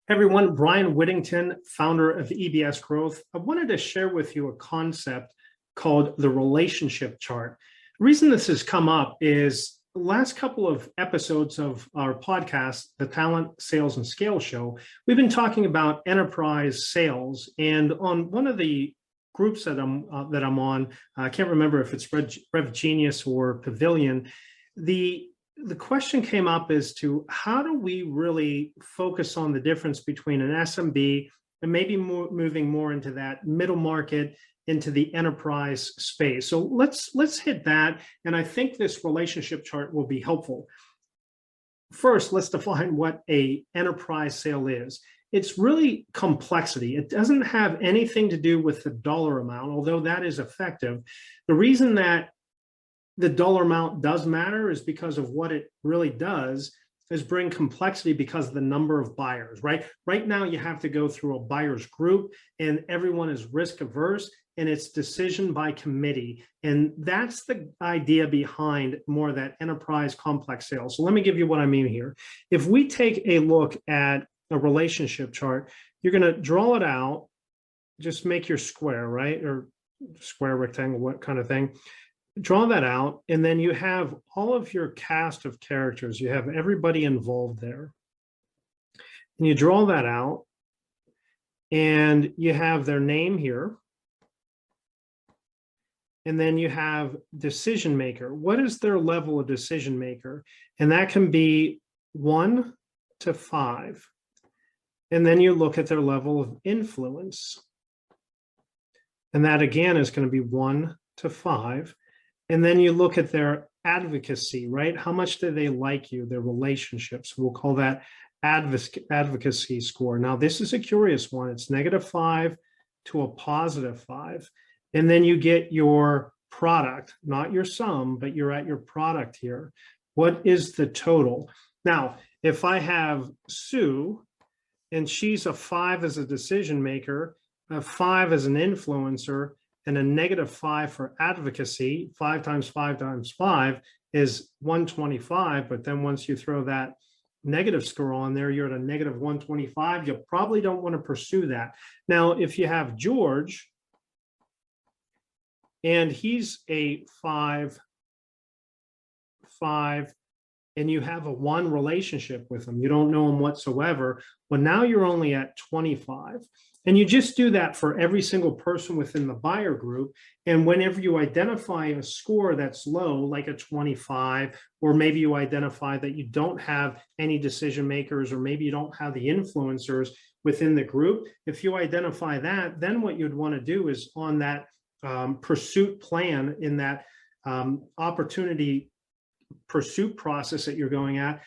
Hey everyone, Bryan Whittington, founder of ebsGrowth. I wanted to share with you a concept called the relationship chart. The reason this has come up is the last couple of episodes of our podcast, the Talent, Sales, and Scale Show, we've been talking about enterprise sales. And on one of the groups that I'm on, I can't remember if it's Rev Genius or Pavilion, the question came up as to how do we really focus on the difference between an SMB and maybe moving more into that middle market, into the enterprise space. So let's hit that. And I think this relationship chart will be helpful. First, let's define what an enterprise sale is. It's really complexity. It doesn't have anything to do with the dollar amount, although that is effective. The reason that the dollar amount does matter is because of what it really does is bring complexity because of the number of buyers, right? Right now, you have to go through a buyer's group and everyone is risk averse and it's decision by committee. And that's the idea behind more of that enterprise complex sales. So let me give you what I mean here. If we take a look at a relationship chart, you're going to draw it out, just make your square, right? Or square, rectangle, what kind of thing. Draw that out, and then you have all of your cast of characters. You have everybody involved there. And you draw that out, and you have their name here. And then you have decision maker. What is their level of decision maker? And that can be 1 to 5. And then you look at their level of influence. And that again is going to be 1 to 5. And then you look at their advocacy, right? How much do they like you, their relationships? We'll call that advocacy score. Now, this is a curious one. It's -5 to a +5. And then you get your product, not your sum, but you're at your product here. What is the total? Now, if I have Sue, and she's a 5 as a decision maker, a 5 as an influencer, and a -5 for advocacy, 5 times 5 times 5 is 125. But then once you throw that negative score on there, you're at a -125. You probably don't want to pursue that. Now, if you have George, and he's a 5, and you have a 1 relationship with him, you don't know him whatsoever, well, now you're only at 25. And you just do that for every single person within the buyer group. And whenever you identify a score that's low, like a 25, or maybe you identify that you don't have any decision makers, or maybe you don't have the influencers within the group, if you identify that, then what you'd want to do is on that pursuit plan, in that opportunity pursuit process that you're going at,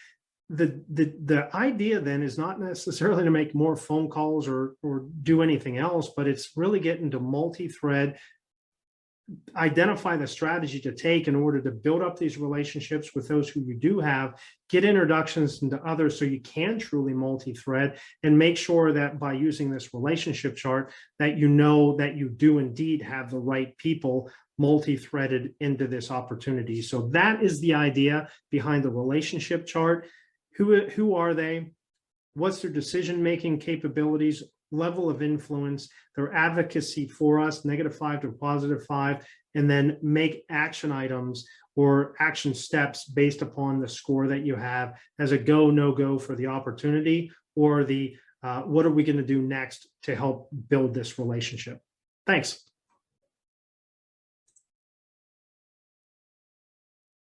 the idea then is not necessarily to make more phone calls or do anything else, but it's really get into multi-thread, identify the strategy to take in order to build up these relationships with those who you do have, get introductions into others so you can truly multi-thread, and make sure that by using this relationship chart that you know that you do indeed have the right people multi-threaded into this opportunity. So that is the idea behind the relationship chart. Who are they? What's their decision-making capabilities, level of influence, their advocacy for us, -5 to +5, and then make action items or action steps based upon the score that you have as a go, no-go for the opportunity, or the what are we going to do next to help build this relationship. Thanks.